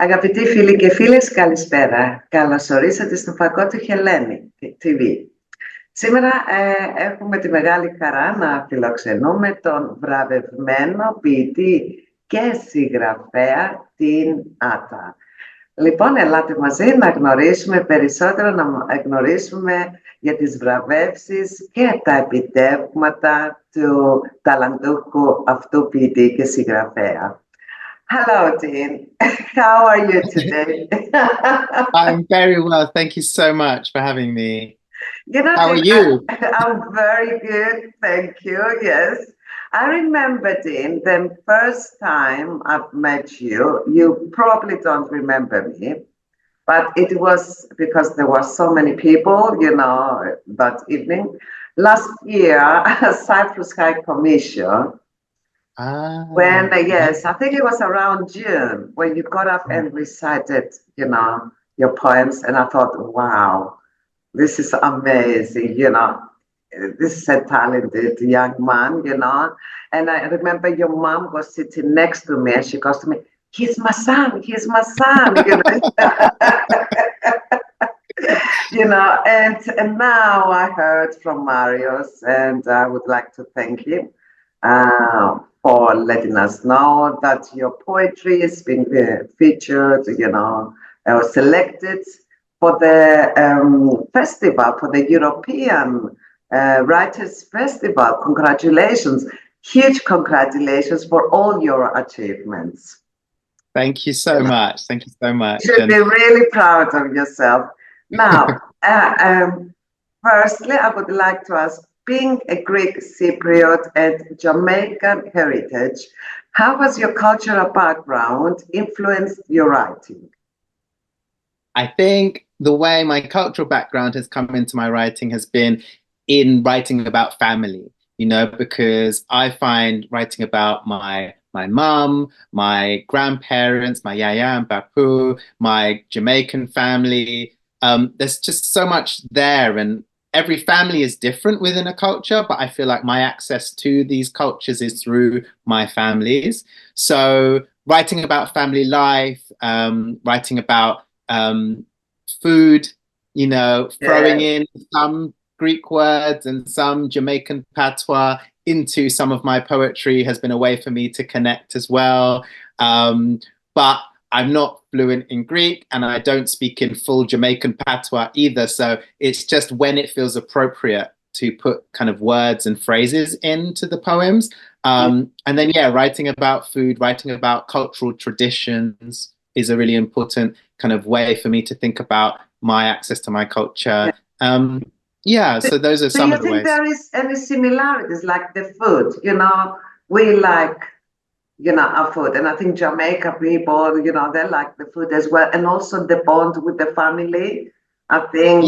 Αγαπητοί φίλοι και φίλες, καλησπέρα. Καλώς ορίσατε στο φακό του HellenicTV. Σήμερα έχουμε τη μεγάλη χαρά να φιλοξενούμε τον βραβευμένο ποιητή και συγγραφέα Dean Atta. Λοιπόν, ελάτε μαζί να γνωρίσουμε περισσότερο, να γνωρίσουμε για τις βραβεύσεις και τα επιτεύγματα του ταλαντούχου αυτού ποιητή και συγγραφέα. Hello, Dean. How are you today? I'm very well. Thank you so much for having me. You know, how are you? I'm very good. Thank you. Yes. I remember, Dean, the first time I've met you, you probably don't remember me, but it was because there were so many people, you know, that evening. Last year, Cyprus High Commission, when, yes, I think it was around June, when you got up and recited, you know, your poems, and I thought, wow, this is amazing, you know. This is a talented young man, you know. And I remember your mom was sitting next to me, and she goes to me, he's my son, you know. You know, and now I heard from Marius, and I would like to thank him for letting us know that your poetry is being featured, you know, or selected for the festival, for the European Writers Festival. Congratulations, huge congratulations for all your achievements. Thank you so much. Thank you so much. You should be really proud of yourself. Now, firstly, I would like to ask, being a Greek Cypriot and Jamaican heritage, how has your cultural background influenced your writing? I think the way my cultural background has come into my writing has been in writing about family, you know, because I find writing about my mum, my grandparents, my yaya and bapu, my Jamaican family, there's just so much there, and every family is different within a culture, but I feel like my access to these cultures is through my families. So writing about family life, writing about food, you know, throwing in some Greek words and some Jamaican patois into some of my poetry has been a way for me to connect as well. But I'm not fluent in Greek, and I don't speak in full Jamaican patois either. So it's just when it feels appropriate to put kind of words and phrases into the poems. And then, yeah, writing about food, writing about cultural traditions is a really important kind of way for me to think about my access to my culture. Yeah, so those are some of the ways. Do you think there is any similarities, like the food? You know, we like, you know, our food, and I think Jamaica people, you know, they like the food as well, and also the bond with the family. I think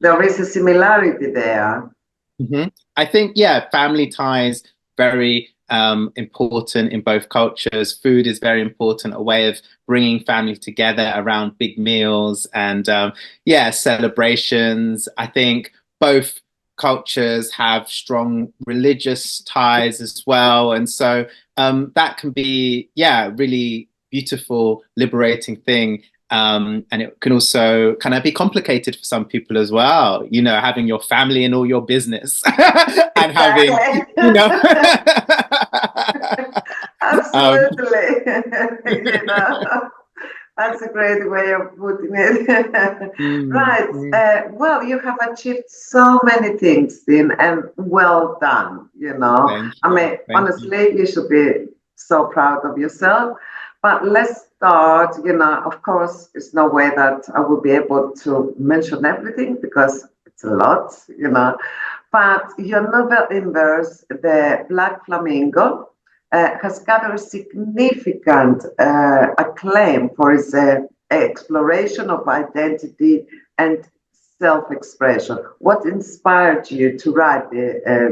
there is a similarity there. I think, yeah, family ties very important in both cultures. Food is very important, a way of bringing family together around big meals and celebrations. I think both cultures have strong religious ties as well, and so that can be really beautiful, liberating thing. And it can also kind of be complicated for some people as well, you know, having your family and all your business and having, you know. Absolutely. You know, that's a great way of putting it. Right. Well, you have achieved so many things, Dean, and well done, you know. I mean, honestly, you should be so proud of yourself. But let's start, you know, of course, there's no way that I will be able to mention everything because it's a lot, you know. But your novel in verse, The Black Flamingo, has gathered significant acclaim for its exploration of identity and self-expression. What inspired you to write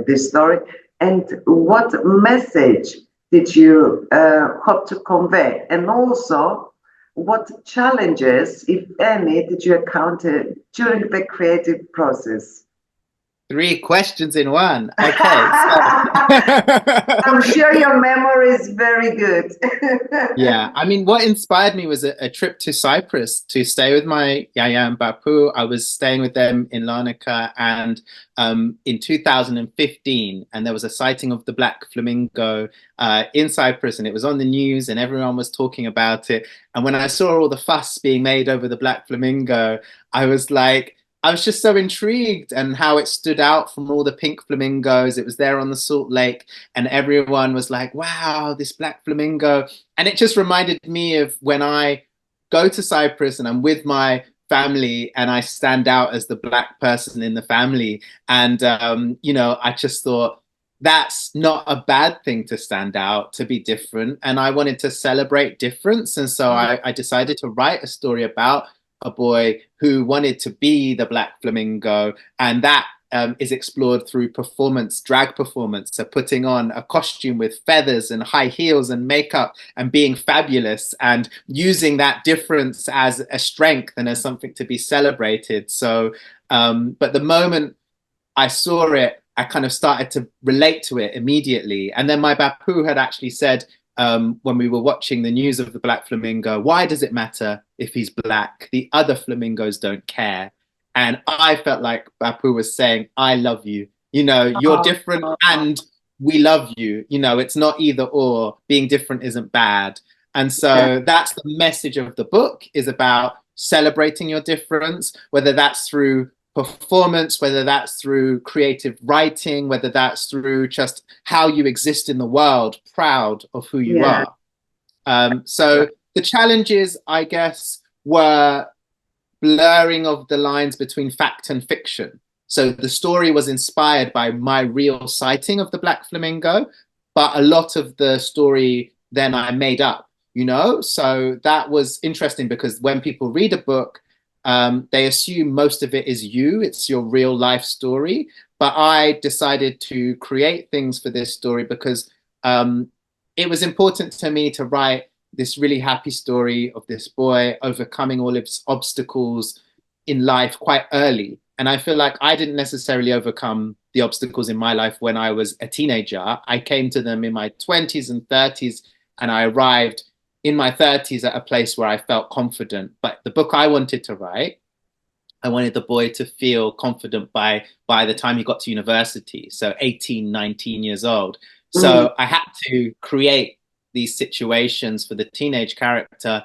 this story, and what message did you hope to convey? And also, what challenges, if any, did you encounter during the creative process? Three questions in one. Okay. I'm sure your memory is very good. Yeah, I mean, what inspired me was a trip to Cyprus to stay with my Yaya and Bapu. I was staying with them in Larnaca, and in 2015, and there was a sighting of the black flamingo in Cyprus, and it was on the news, and everyone was talking about it. And when I saw all the fuss being made over the black flamingo, I was like, I was just so intrigued and how it stood out from all the pink flamingos. It was there on the Salt Lake, and everyone was like, wow, this black flamingo. And it just reminded me of when I go to Cyprus and I'm with my family and I stand out as the black person in the family. And, you know, I just thought that's not a bad thing to stand out, to be different. And I wanted to celebrate difference. And so I decided to write a story about a boy who wanted to be the black flamingo, and that is explored through performance, drag performance, so putting on a costume with feathers and high heels and makeup and being fabulous and using that difference as a strength and as something to be celebrated. So, but the moment I saw it, I kind of started to relate to it immediately. And then my Bapu had actually said, when we were watching the news of the black flamingo, why does it matter if he's black? The other flamingos don't care. And I felt like Bapu was saying, I love you. You know, you're different and we love you. You know, it's not either or. Being different isn't bad. And so that's the message of the book, is about celebrating your difference, whether that's through performance, whether that's through creative writing, whether that's through just how you exist in the world, proud of who you are. So the challenges, I guess, were blurring of the lines between fact and fiction. So the story was inspired by my real sighting of the black flamingo, but a lot of the story then I made up, you know? So that was interesting, because when people read a book, they assume most of it is you, it's your real life story. But I decided to create things for this story because it was important to me to write this really happy story of this boy overcoming all its obstacles in life quite early. And I feel like I didn't necessarily overcome the obstacles in my life when I was a teenager. I came to them in my 20s and 30s, and I arrived in my 30s at a place where I felt confident. But the book I wanted to write, I wanted the boy to feel confident by the time he got to university, so 18, 19 years old. So I had to create these situations for the teenage character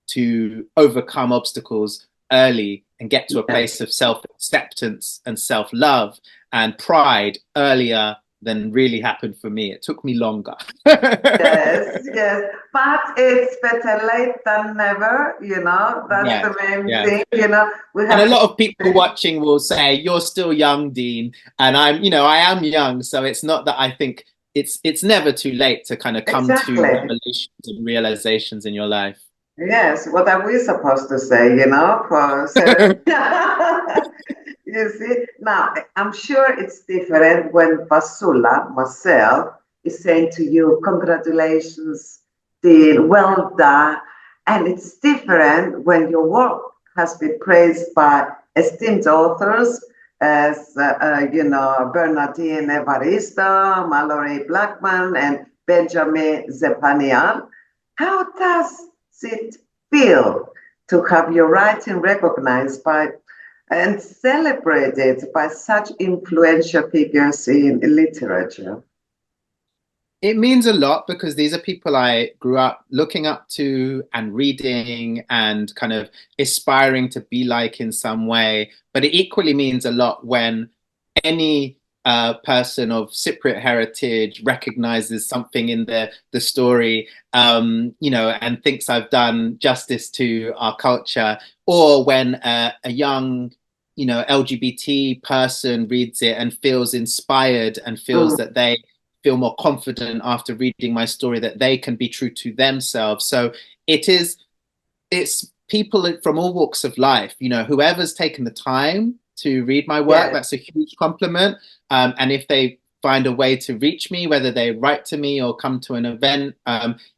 to overcome obstacles early and get to a place of self-acceptance and self-love and pride earlier than really happened for me. It took me longer. Yes, yes. But it's better late than never, you know. That's the main thing, you know. And a lot of people watching will say, you're still young, Dean. And I'm, you know, I am young. So it's not that I think it's never too late to kind of come to revelations and realizations in your life. Yes, what are we supposed to say, you know? You see, now I'm sure it's different when Vasula, myself, is saying to you, congratulations, Dean, well done. And it's different when your work has been praised by esteemed authors as, you know, Bernardine Evaristo, Mallory Blackman, and Benjamin Zepanian. How does it feel to have your writing recognized by and celebrated by such influential figures in literature? It means a lot, because these are people I grew up looking up to and reading and kind of aspiring to be like in some way. But it equally means a lot when any person of Cypriot heritage recognizes something in the story, you know, and thinks I've done justice to our culture, or when a young, you know, LGBT person reads it and feels inspired and feels that they feel more confident after reading my story, that they can be true to themselves. So it's people from all walks of life, you know, whoever's taken the time to read my work, that's a huge compliment. And if they find a way to reach me, whether they write to me or come to an event,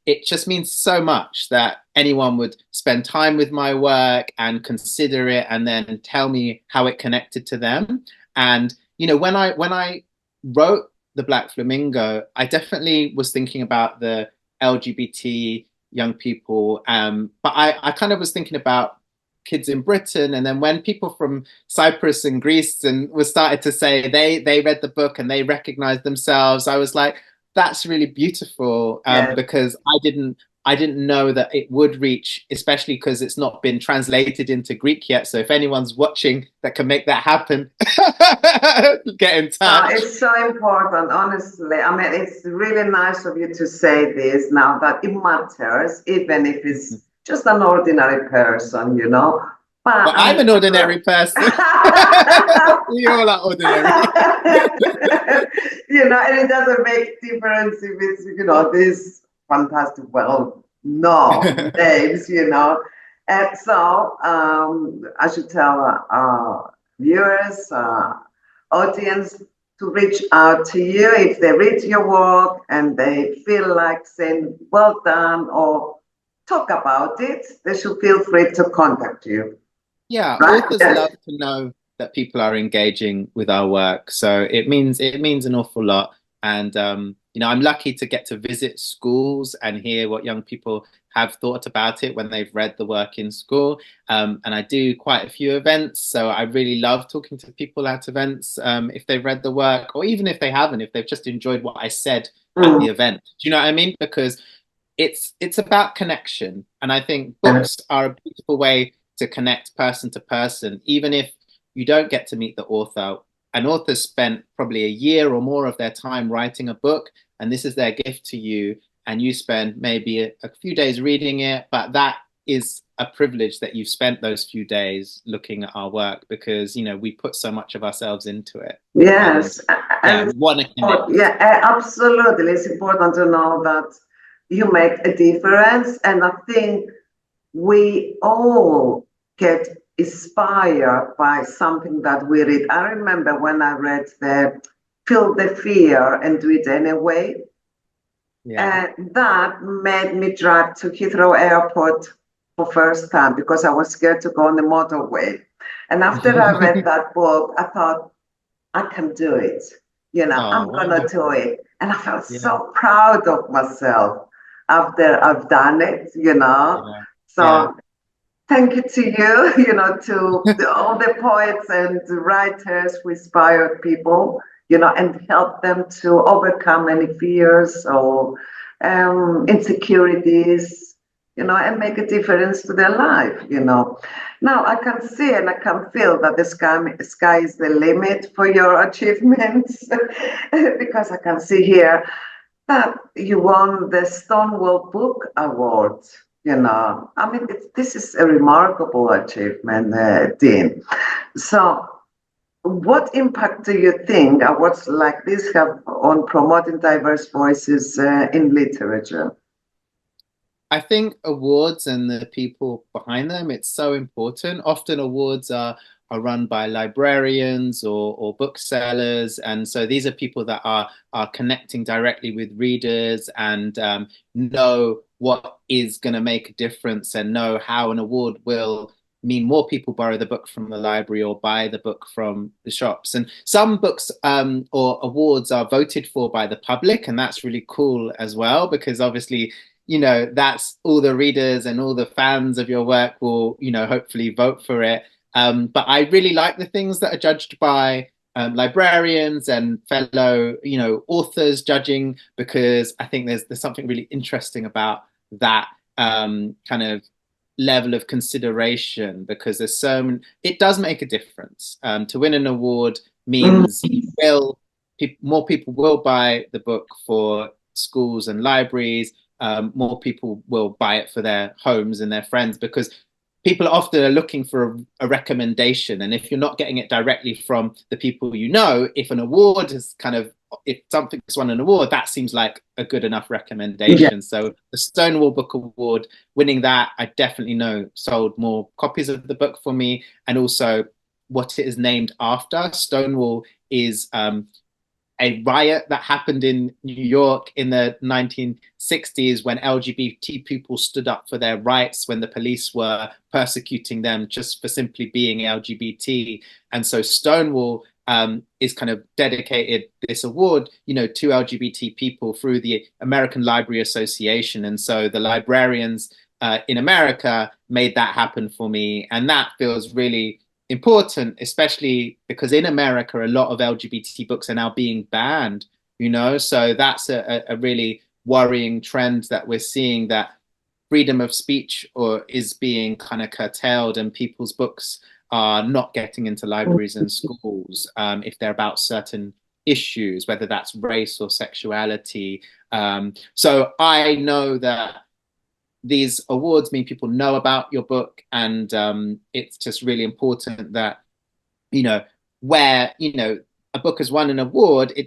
it just means so much that anyone would spend time with my work and consider it and then tell me how it connected to them. And you know, when I wrote The Black Flamingo, I definitely was thinking about the LGBT young people, but I kind of was thinking about kids in Britain. And then when people from Cyprus and Greece and was started to say they read the book and they recognized themselves, I was like, that's really beautiful, because I didn't know that it would reach, especially because it's not been translated into Greek yet. So if anyone's watching that can make that happen, get in touch. It's so important, honestly. I mean, it's really nice of you to say this now, that it matters, even if it's just an ordinary person, you know. But I'm an ordinary person. We all are ordinary. You know, and it doesn't make difference if it's, you know, this fantastic, well-known names, you know. And so I should tell our viewers, audience, to reach out to you if they read your work and they feel like saying, well done, or talk about it, they should feel free to contact you. Yeah, right? Authors love to know that people are engaging with our work. So it means an awful lot. And, you know, I'm lucky to get to visit schools and hear what young people have thought about it when they've read the work in school. And I do quite a few events. So I really love talking to people at events, if they've read the work, or even if they haven't, if they've just enjoyed what I said at the event. Do you know what I mean? Because it's about connection. And I think books are a beautiful way to connect person to person, even if you don't get to meet the author. An author spent probably a year or more of their time writing a book, and this is their gift to you, and you spend maybe a few days reading it, but that is a privilege that you've spent those few days looking at our work, because, you know, we put so much of ourselves into it. Yes. And want to connect. Yeah, absolutely. It's important to know that you make a difference, and I think we all get inspired by something that we read. I remember when I read the Feel the Fear and Do It Anyway. And that made me drive to Heathrow Airport for first time, because I was scared to go on the motorway. And after I read that book, I thought, I can do it. You know, I'm gonna do it. And I felt so proud of myself after I've done it, you know. So thank you to you, you know, to all the poets and writers who inspired people, you know, and help them to overcome any fears or insecurities, you know, and make a difference to their life, you know. Now I can see and I can feel that the sky is the limit for your achievements, because I can see here that you won the Stonewall Book Award. You know, I mean, this is a remarkable achievement, Dean. So what impact do you think awards like this have on promoting diverse voices in literature? I think awards and the people behind them, it's so important. Often awards are run by librarians or booksellers. And so these are people that are connecting directly with readers and know what is going to make a difference, and know how an award will mean more people borrow the book from the library or buy the book from the shops. And some books or awards are voted for by the public, and that's really cool as well, because obviously, you know, that's all the readers and all the fans of your work will, you know, hopefully vote for it. But I really like the things that are judged by librarians and fellow, you know, authors judging, because I think there's something really interesting about that kind of level of consideration, because there's so many, it does make a difference. To win an award means more people will buy the book for schools and libraries. More people will buy it for their homes and their friends, because people often are looking for a recommendation. And if you're not getting it directly from the people you know, if an award is if something's won an award, that seems like a good enough recommendation. Yeah. So the Stonewall Book Award, winning that, I definitely know sold more copies of the book for me. And also what it is named after. Stonewall is a riot that happened in New York in the 1960s when LGBT people stood up for their rights when the police were persecuting them just for simply being LGBT. And so Stonewall is kind of dedicated this award, you know, to LGBT people through the American Library Association. And so the librarians in America made that happen for me. And that feels really important, especially because in America, a lot of LGBT books are now being banned, you know, so that's a really worrying trend that we're seeing, that freedom of speech is being kind of curtailed, and people's books are not getting into libraries and schools if they're about certain issues, whether that's race or sexuality. So I know that these awards mean people know about your book, and it's just really important that, you know, where, you know, a book has won an award, it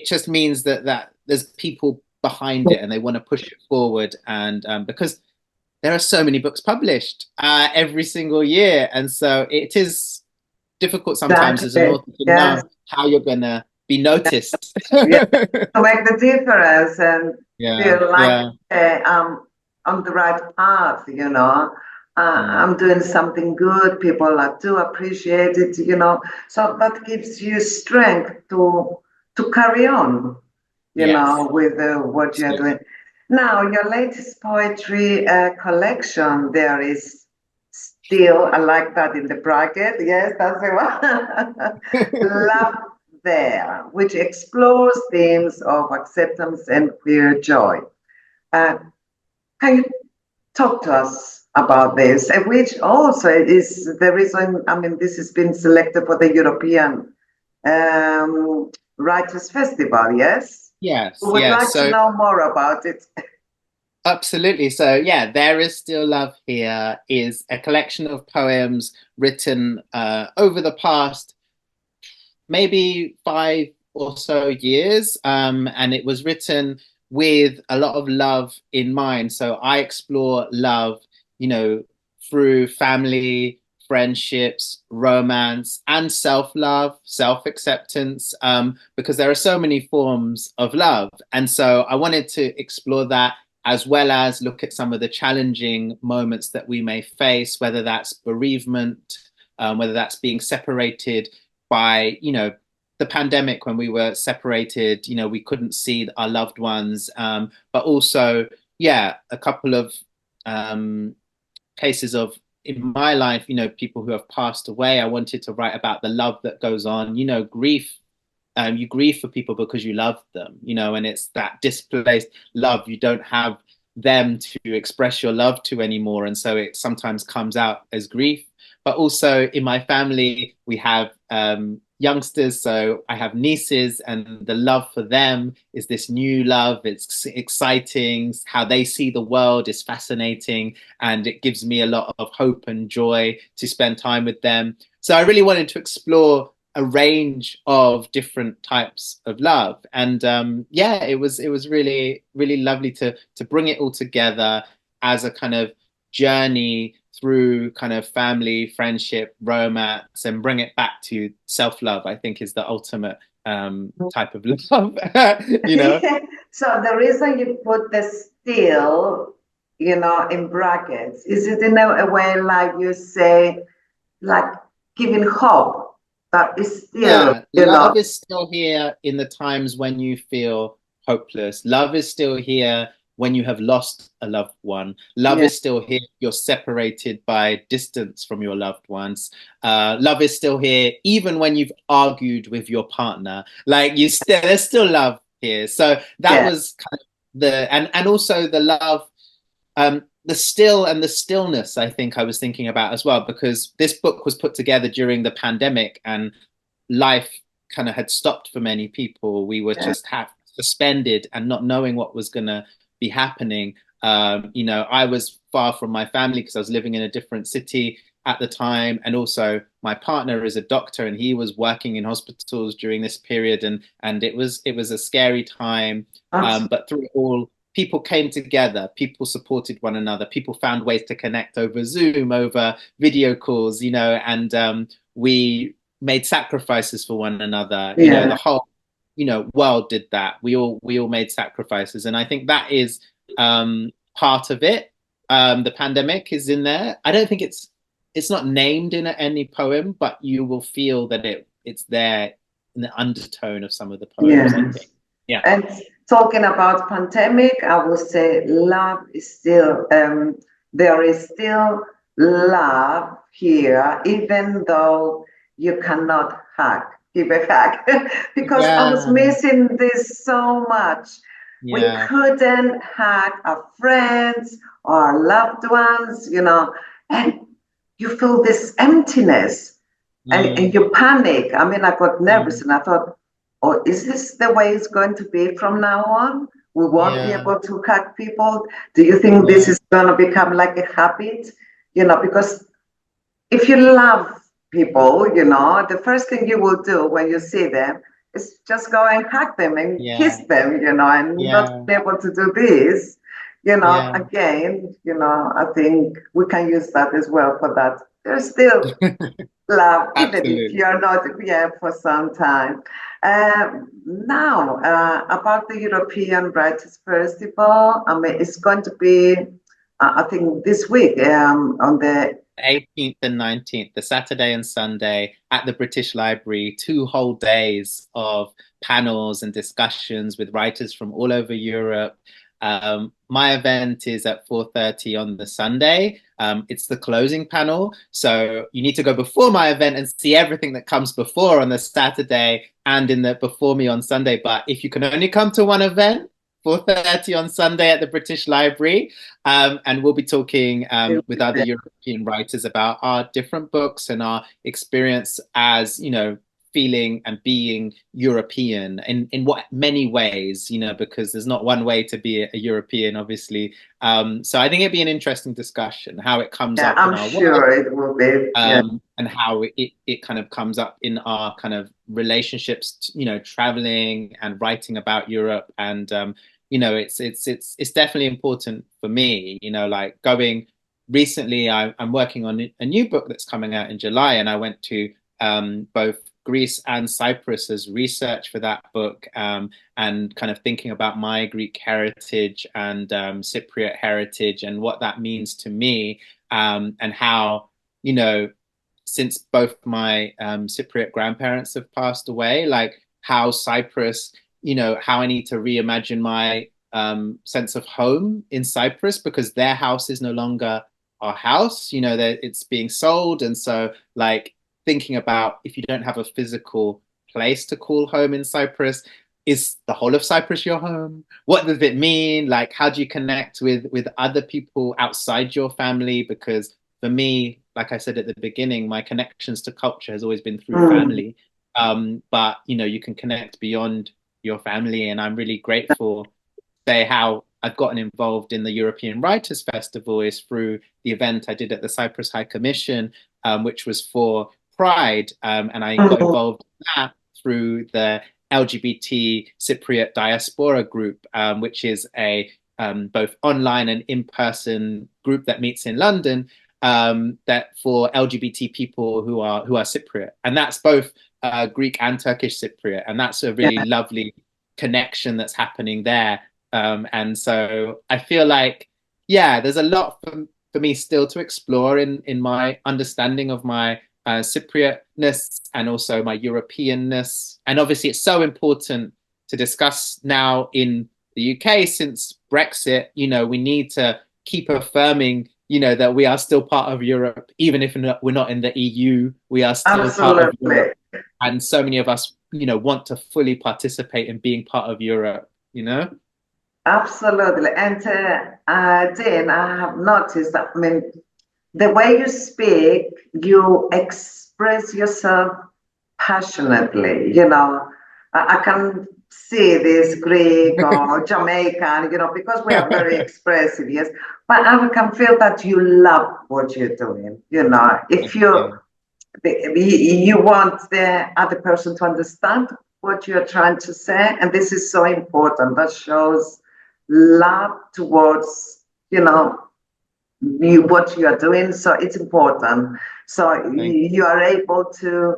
just means that there's people behind it and they want to push it forward. And because there are so many books published every single year, and so it is difficult sometimes as an author to know how you're going to be noticed. To make the difference and feel like on the right path, you know. I'm doing something good, people do appreciate it, you know. So that gives you strength to carry on, you know, with what you're doing. Now, your latest poetry collection, there is still, I like that in the bracket, yes, that's the one, Love There, which explores themes of acceptance and queer joy. Can you talk to us about this, which also is the reason, I mean, this has been selected for the European Writers' Festival, yes? Yes. We would like to know more about it. Absolutely. So yeah, There Is Still Love Here is a collection of poems written over the past maybe 5 or so years. And it was written with a lot of love in mind. So I explore love, you know, through family, friendships, romance, and self-love, self-acceptance, because there are so many forms of love. And so I wanted to explore that, as well as look at some of the challenging moments that we may face, whether that's bereavement, whether that's being separated by, you know, the pandemic. When we were separated, you know, we couldn't see our loved ones, but also, a couple of cases of, in my life, you know, people who have passed away. I wanted to write about the love that goes on, you know, grief. You grieve for people because you love them, you know, and it's that displaced love. You don't have them to express your love to anymore. And so it sometimes comes out as grief. But also in my family, we have youngsters. So I have nieces, and the love for them is this new love. It's exciting. How they see the world is fascinating. And it gives me a lot of hope and joy to spend time with them. So I really wanted to explore a range of different types of love. And it was really, really lovely to bring it all together as a kind of journey through kind of family, friendship, romance, and bring it back to self-love, I think, is the ultimate type of love, you know. So the reason you put the still, you know, in brackets, is it in a way like you say, like giving hope? But it's still, love is still here in the times when you feel hopeless. Love is still here when you have lost a loved one. Love is still here if you're separated by distance from your loved ones. Love is still here even when you've argued with your partner. Like there's still love here. So that was kind of and also the love, the still and the stillness, I think I was thinking about as well, because this book was put together during the pandemic and life kind of had stopped for many people. We were just suspended and not knowing what was going to be happening. You know, I was far from my family because I was living in a different city at the time. And also my partner is a doctor and he was working in hospitals during this period. And it was a scary time. But through it all, people came together, people supported one another, people found ways to connect over Zoom, over video calls, you know, and we made sacrifices for one another. You know, the whole, you know, world did that. We all made sacrifices. And I think that is part of it. The pandemic is in there. I don't think it's not named in any poem, but you will feel that it it's there in the undertone of some of the poems, I think. Yeah. And talking about pandemic, I would say love is still, there is still love here, even though you cannot give a hug, because I was missing this so much. We couldn't hug our friends or our loved ones, you know, and you feel this emptiness and you panic. I mean, I got nervous and I thought, oh, is this the way it's going to be from now on? We won't be able to hug people. Do you think this is going to become like a habit? You know, because if you love people, you know, the first thing you will do when you see them is just go and hug them and kiss them, you know, and not be able to do this, you know, again, you know, I think we can use that as well for that. There's still love, even if you're not for some time. Now, about the European Writers Festival, I mean, it's going to be, I think, this week on the 18th and 19th, the Saturday and Sunday at the British Library, 2 whole days of panels and discussions with writers from all over Europe. My event is at 4:30 on the Sunday. It's the closing panel. So you need to go before my event and see everything that comes before on the Saturday and in the before me on Sunday. But if you can only come to one event, 4:30 on Sunday at the British Library, and we'll be talking with other European writers about our different books and our experience as, you know, feeling and being European in what many ways, you know, because there's not one way to be a European, obviously. So I think it'd be an interesting discussion how it comes up. I'm sure it will be. And how it kind of comes up in our kind of relationships, you know, traveling and writing about Europe. And you know, it's definitely important for me, you know, like going recently, I'm working on a new book that's coming out in July, and I went to both Greece and Cyprus as research for that book, and kind of thinking about my Greek heritage and Cypriot heritage and what that means to me, and how, you know, since both my Cypriot grandparents have passed away, like how Cyprus, you know, how I need to reimagine my sense of home in Cyprus, because their house is no longer our house, you know, that it's being sold. And so like thinking about, if you don't have a physical place to call home in Cyprus, is the whole of Cyprus your home? What does it mean? Like, how do you connect with other people outside your family? Because for me, like I said at the beginning, my connections to culture has always been through family. But, you know, you can connect beyond your family. And I'm really grateful to say how I've gotten involved in the European Writers Festival is through the event I did at the Cyprus High Commission, which was for Pride. And I got involved in that through the LGBT Cypriot Diaspora Group, which is a both online and in-person group that meets in London, that for LGBT people who are Cypriot, and that's both Greek and Turkish Cypriot, and that's a really lovely connection that's happening there. And so I feel like, yeah, there's a lot for me still to explore in my understanding of my Cypriotness and also my Europeanness. And obviously it's so important to discuss now in the UK since Brexit. You know, we need to keep affirming, you know, that we are still part of Europe, even if we're not in the EU, we are still part of Europe. And so many of us, you know, want to fully participate in being part of Europe, you know? Absolutely. And Dean, I have noticed that, I mean, the way you speak, you express yourself passionately, you know. I can see this Greek or Jamaican, you know, because we are very expressive, yes. But I can feel that you love what you're doing, you know. If you want the other person to understand what you're trying to say, and this is so important. That shows love towards, you know, what you are doing. So it's important. So you are able to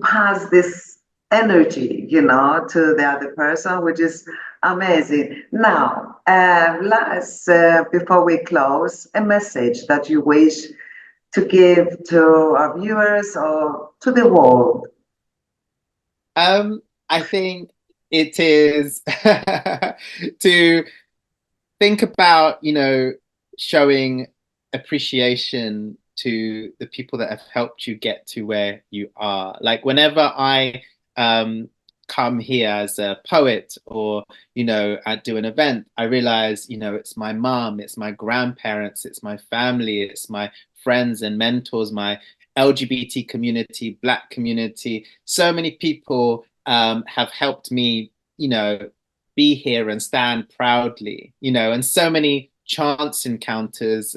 pass this energy, you know, to the other person, which is amazing. Now, last before we close, a message that you wish to give to our viewers or to the world I think it is to think about, you know, showing appreciation to the people that have helped you get to where you are. Like whenever I come here as a poet or, you know, I do an event, I realize, you know, it's my mom, it's my grandparents, it's my family, it's my friends and mentors, my LGBT community, Black community. So many people have helped me, you know, be here and stand proudly, you know, and so many chance encounters.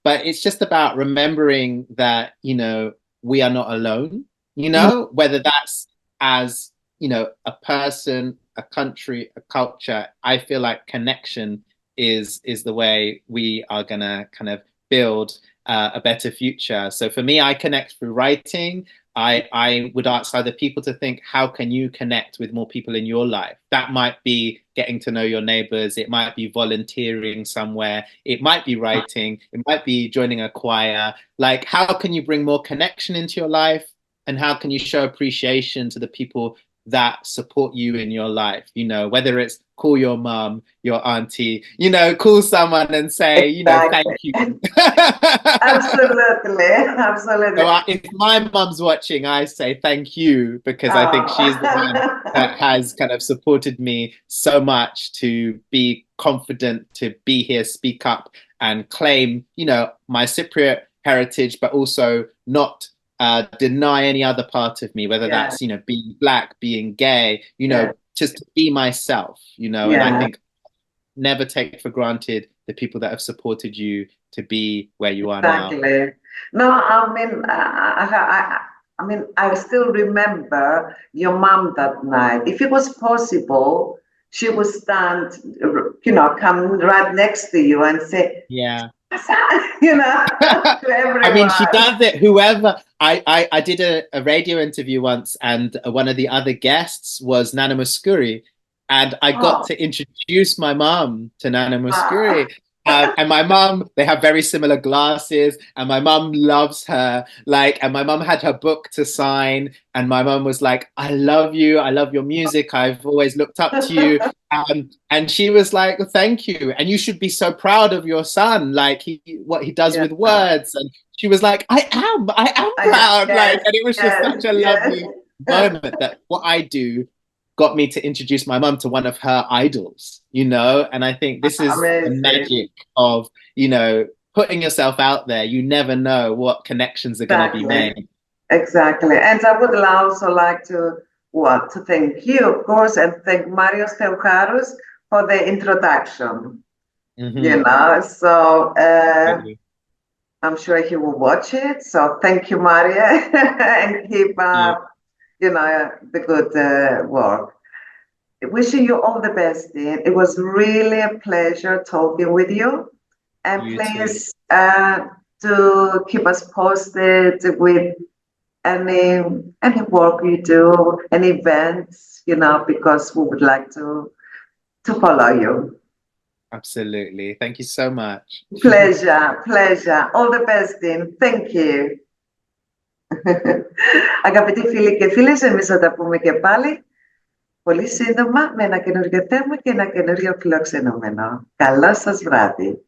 But it's just about remembering that, you know, we are not alone, you know, whether that's as, you know, a person, a country, a culture. I feel like connection is the way we are gonna kind of build a better future. So for me, I connect through writing. I would ask other people to think, how can you connect with more people in your life? That might be getting to know your neighbors. It might be volunteering somewhere. It might be writing. It might be joining a choir. Like, how can you bring more connection into your life? And how can you show appreciation to the people that support you in your life? You know, whether it's call your mom, your auntie, you know, call someone and say, you know, thank you. Absolutely, absolutely. So if my mum's watching, I say thank you, because I think she's the one that has kind of supported me so much to be confident, to be here, speak up and claim, you know, my Cypriot heritage, but also not deny any other part of me, whether that's, you know, being Black, being gay, you know, just to be myself, you know. And I think never take for granted the people that have supported you to be where you are now. No, I mean, I mean, I still remember your mom that night. If it was possible, she would stand, you know, come right next to you and say, yeah, you know, to everyone. I mean, she does it. Whoever, I did a radio interview once, and one of the other guests was Nana Muscuri, and I got to introduce my mom to Nana Muscuri. And my mom, they have very similar glasses, and my mom loves her. Like, and my mom had her book to sign, and my mom was like, I love you. I love your music. I've always looked up to you. And she was like, thank you. And you should be so proud of your son, like what he does with words. And she was like, I am proud. Like, and it was just such a lovely moment that what I do got me to introduce my mum to one of her idols, you know. And I think this is the magic of, you know, putting yourself out there. You never know what connections are going to be made. Exactly. And I would also like to thank you, of course, and thank Marios Theocharous for the introduction. You know, so I'm sure he will watch it. So thank you, Maria, and keep up, you know, the good work. Wishing you all the best, Dean. It was really a pleasure talking with you. And please to keep us posted with any work you do, any events, you know, because we would like to follow you. Absolutely. Thank you so much. Pleasure, pleasure. All the best, Dean. Thank you. Αγαπητοί φίλοι και φίλες, εμείς θα τα πούμε και πάλι πολύ σύντομα με ένα καινούριο θέμα και ένα καινούριο φιλοξενούμενο. Καλό σας βράδυ.